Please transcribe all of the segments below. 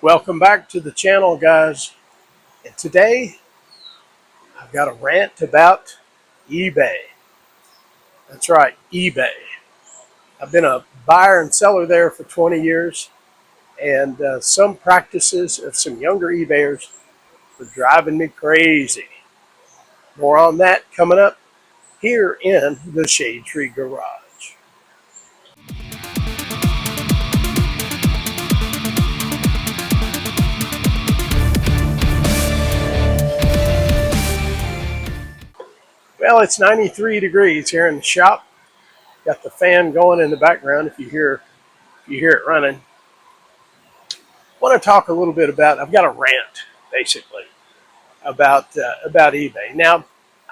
Welcome back to the channel, guys. And today I've got a rant about eBay. That's right, eBay. I've been a buyer and seller there for 20 years, and some practices of some younger eBayers are driving me crazy. More on that coming up here in the Shade Tree Garage. Well, it's 93 degrees here in the shop. Got the fan going in the background if you hear it running. I want to talk a little bit about, I've got a rant basically about eBay. Now,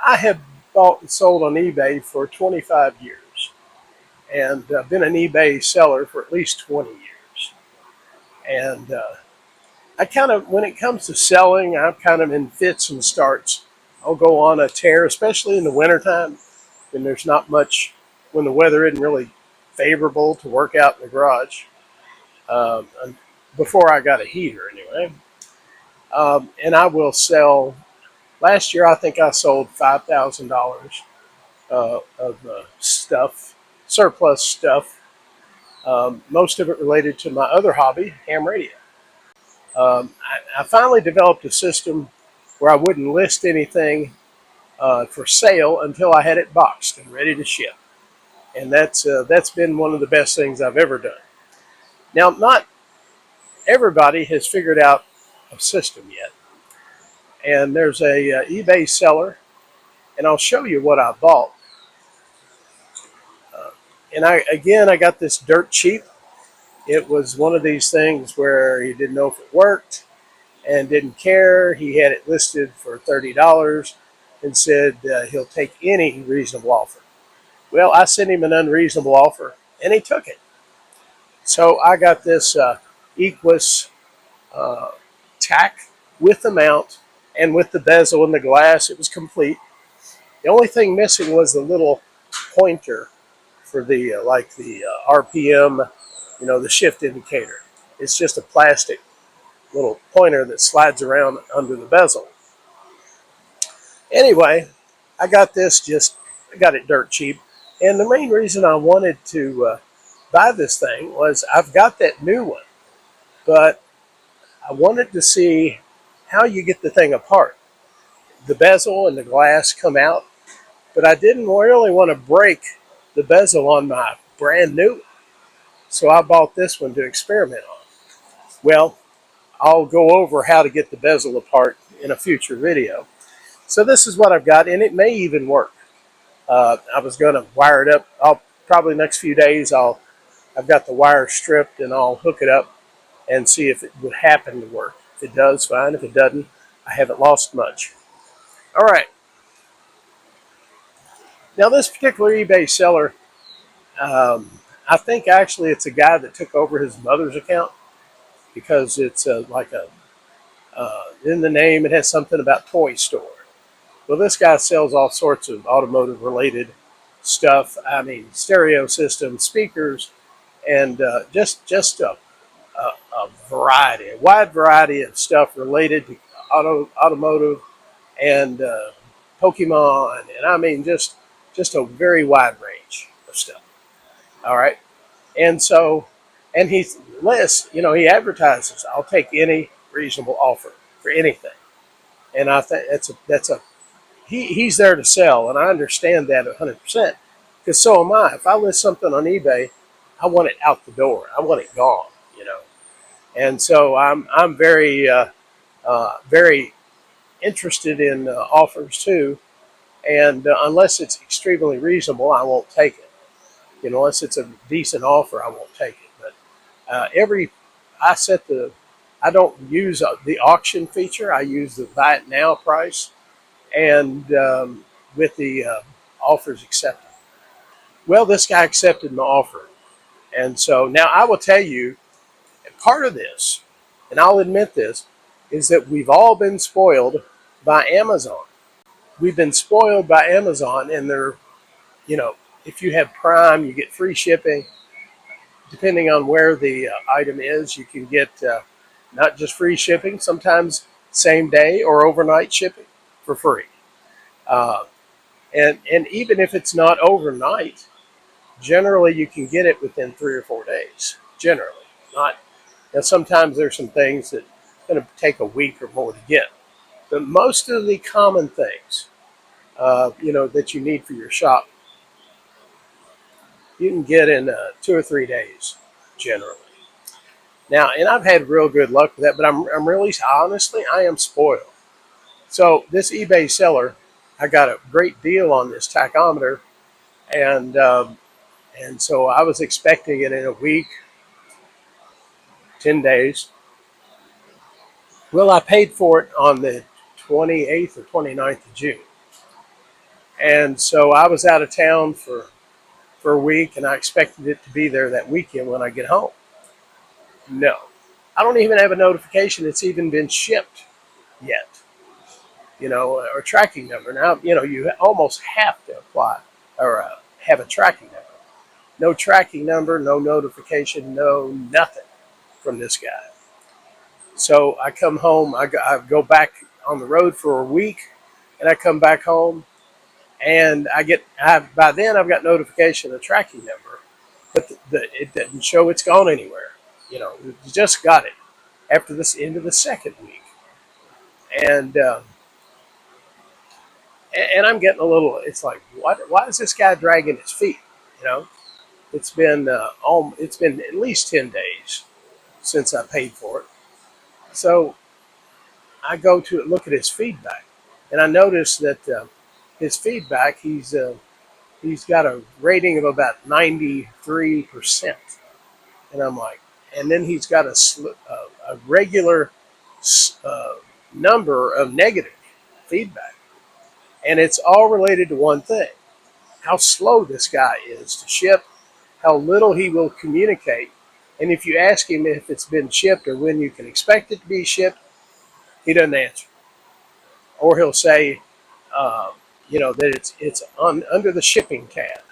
I have bought and sold on eBay for 25 years, and I've been an eBay seller for at least 20 years. And I kind of, when it comes to selling, I'm kind of in fits and starts. I'll go on a tear, especially in the wintertime when there's not much, when the weather isn't really favorable to work out in the garage. Before I got a heater, anyway. And I will sell. Last year, I think I sold $5,000 of stuff, surplus stuff. Most of it related to my other hobby, ham radio. I finally developed a system where I wouldn't list anything for sale until I had it boxed and ready to ship, and that's been one of the best things I've ever done. Now, not everybody has figured out a system yet, and there's a eBay seller, and I'll show you what I bought. And I got this dirt cheap. It was one of these things where he didn't know if it worked and didn't care. He had it listed for $30 and said he'll take any reasonable offer. Well, I sent him an unreasonable offer, and he took it. So I got this Equus tack with the mount and with the bezel and the glass. It was complete. The only thing missing was the little pointer for the RPM, the shift indicator. It's just a plastic little pointer that slides around under the bezel. Anyway, I got it dirt cheap. And the main reason I wanted to buy this thing was I've got that new one, but I wanted to see how you get the thing apart. The bezel and the glass come out, but I didn't really want to break the bezel on my brand new one. So I bought this one to experiment on. Well, I'll go over how to get the bezel apart in a future video. So this is what I've got, and it may even work. I was going to wire it up. I'll probably next few days. I've got the wire stripped, and I'll hook it up and see if it would happen to work. If it does, fine. If it doesn't, I haven't lost much. All right. Now this particular eBay seller, I think actually it's a guy that took over his mother's account, because it's in the name it has something about toy store. Well, this guy sells all sorts of automotive related stuff. I mean, stereo systems, speakers, and just a wide variety of stuff related to automotive and Pokemon, and I mean just a very wide range of stuff. All right, and so, and he lists, he advertises, I'll take any reasonable offer for anything, and I think he's there to sell, and I understand that 100%, because so am I. If I list something on eBay, I want it out the door. I want it gone, and so I'm very very interested in offers too, and unless it's extremely reasonable, I won't take it. Unless it's a decent offer, I won't take it. But I don't use the auction feature. I use the buy it now price, and with the offers accepted. Well, this guy accepted my offer, and so now I will tell you, part of this, and I'll admit this, is that we've all been spoiled by Amazon. We've been spoiled by Amazon, and they're, if you have Prime, you get free shipping. Depending on where the item is, you can get not just free shipping, sometimes same day or overnight shipping for free. Uh, and even if it's not overnight, generally you can get it within 3 or 4 days. Generally, not. Now sometimes there's some things that are going to take a week or more to get, but most of the common things, that you need for your shop, you can get in 2 or 3 days generally. Now, and I've had real good luck with that, but I'm really honestly I am spoiled. So this eBay seller, I got a great deal on this tachometer, and so I was expecting it in a week, 10 days. Well, I paid for it on the 28th or 29th of June, and so I was out of town for a week, and I expected it to be there that weekend when I get home. No, I don't even have a notification it's even been shipped yet. Or tracking number. Now, you almost have to apply or have a tracking number. No tracking number, no notification, no nothing from this guy. So I come home, I go back on the road for a week, and I come back home, and by then I've got notification of tracking number, but it doesn't show it's gone anywhere. You just got it after this end of the second week, and I'm getting a little. It's like, why is this guy dragging his feet? You know, it's been at least 10 days since I paid for it. So I go to look at his feedback, and I notice that his feedback he's got a rating of about 93%, and I'm like, and then he's got a regular uh, number of negative feedback, and it's all related to one thing: how slow this guy is to ship, how little he will communicate. And if you ask him if it's been shipped or when you can expect it to be shipped, he doesn't answer. Or he'll say, uh, that it's under the shipping tab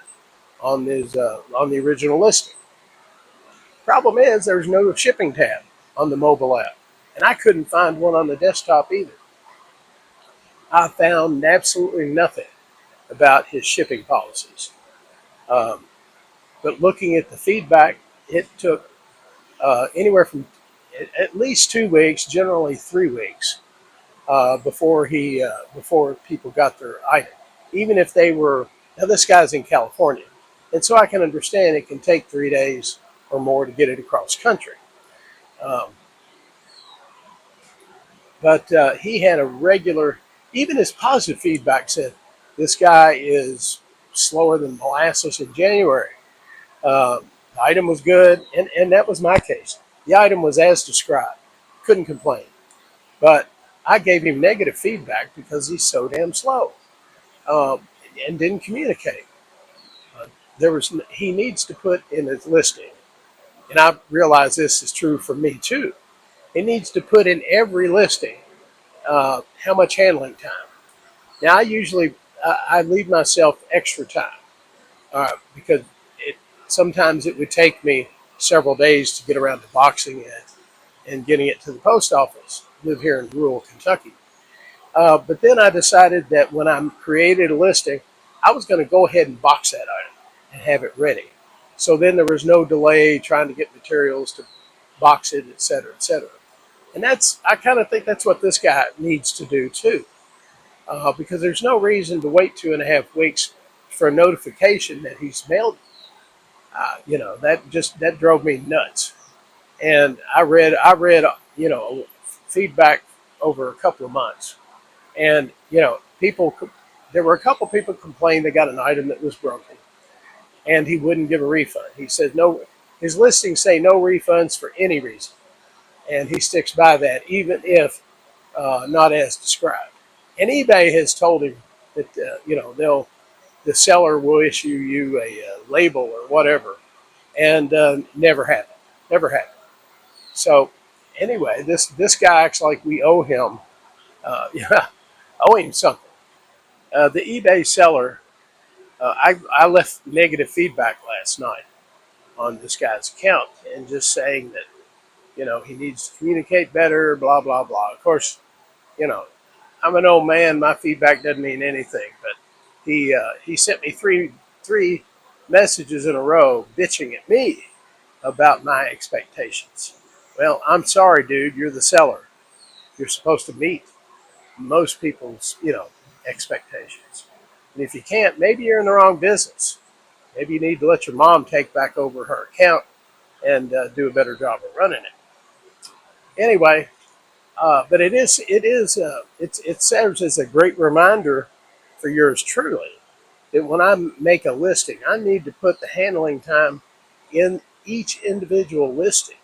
on the original listing. Problem is, there's no shipping tab on the mobile app, and I couldn't find one on the desktop either. I found absolutely nothing about his shipping policies. Um, but looking at the feedback, it took anywhere from at least 2 weeks, generally 3 weeks, before people got their item. Even if they were now, this guy's in California, and so I can understand it can take 3 days or more to get it across country. Um, but he had a regular, even his positive feedback said this guy is slower than molasses in January. The item was good, and that was my case. The item was as described. Couldn't complain. But I gave him negative feedback because he's so damn slow um, and didn't communicate. He needs to put in his listing, and I realize this is true for me too. He needs to put in every listing how much handling time. Now I leave myself extra time because sometimes it would take me several days to get around to boxing it and getting it to the post office. I live here in rural Kentucky. But then I decided that when I created a listing, I was going to go ahead and box that item and have it ready. So then there was no delay trying to get materials to box it, et cetera, et cetera. And I kind of think that's what this guy needs to do too, because there's no reason to wait 2.5 weeks for a notification that he's mailed. That drove me nuts. And I read feedback over a couple of months, and there were a couple of people complained they got an item that was broken, and he wouldn't give a refund. He said no, his listings say no refunds for any reason, and he sticks by that even if not as described. And eBay has told him that the seller will issue you a label or whatever, and never happened. Never happened. So anyway, this guy acts like we owe him, yeah, owe him something. The eBay seller, I left negative feedback last night on this guy's account, and just saying that He needs to communicate better, blah, blah, blah. Of course, you know, I'm an old man. My feedback doesn't mean anything, but he sent me three messages in a row bitching at me about my expectations. Well, I'm sorry, dude. You're the seller. You're supposed to meet most people's, expectations. And if you can't, maybe you're in the wrong business. Maybe you need to let your mom take back over her account and do a better job of running it. Anyway, but it serves as a great reminder for yours truly that when I make a listing, I need to put the handling time in each individual listing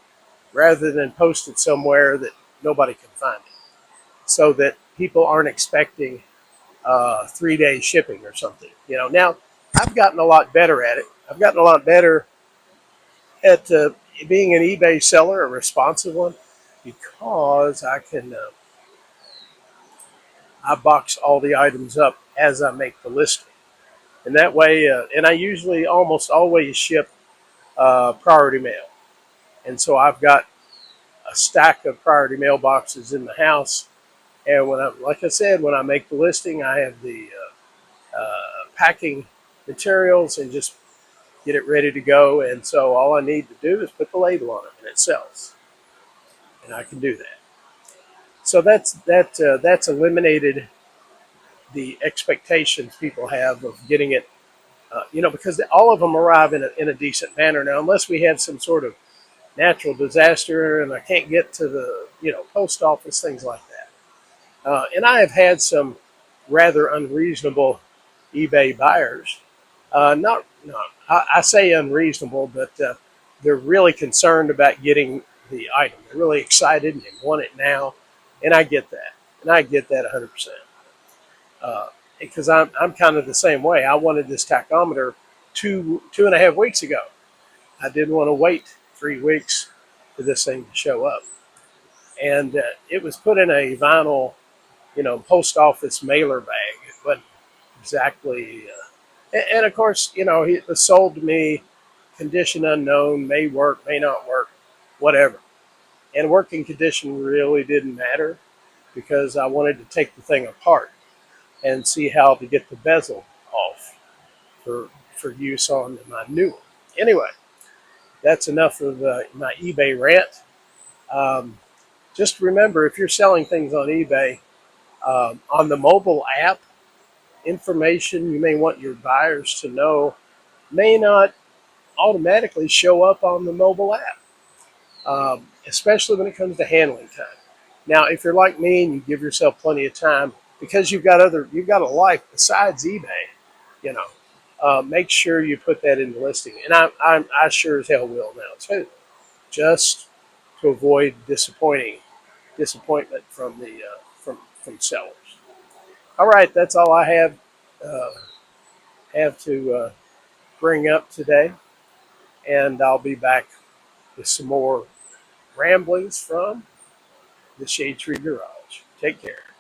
rather than post it somewhere that nobody can find it, so that people aren't expecting 3 day shipping or something. Now I've gotten a lot better at it. I've gotten a lot better at being an eBay seller, a responsive one, because I box all the items up as I make the listing, and that way, and I usually almost always ship priority mail, and so I've got a stack of priority mail boxes in the house. And like I said, when I make the listing, I have the packing materials and just get it ready to go. And so all I need to do is put the label on it, and it sells, and I can do that. So that's eliminated the expectations people have of getting it, because all of them arrive in a decent manner. Now, unless we have some sort of natural disaster and I can't get to the post office, things like that. And I have had some rather unreasonable eBay buyers. Not no, I say unreasonable, but they're really concerned about getting the item. They're really excited and they want it now, and I get that, 100%. Because I'm kind of the same way. I wanted this tachometer 2.5 weeks ago. I didn't want to wait 3 weeks for this thing to show up, and it was put in a vinyl, post office mailer bag. It wasn't exactly, and of course, it was sold to me, condition unknown, may work, may not work, whatever. And working condition really didn't matter because I wanted to take the thing apart and see how to get the bezel off for use on my new one. Anyway, that's enough of my eBay rant. Um, just remember, if you're selling things on eBay, on the mobile app, information you may want your buyers to know may not automatically show up on the mobile app, especially when it comes to handling time. Now, if you're like me and you give yourself plenty of time because you've got a life besides eBay, you know, make sure you put that in the listing. And I sure as hell will now too, just to avoid disappointment from the from sellers. All right, that's all I have to bring up today, and I'll be back with some more ramblings from the Shade Tree Garage. Take care.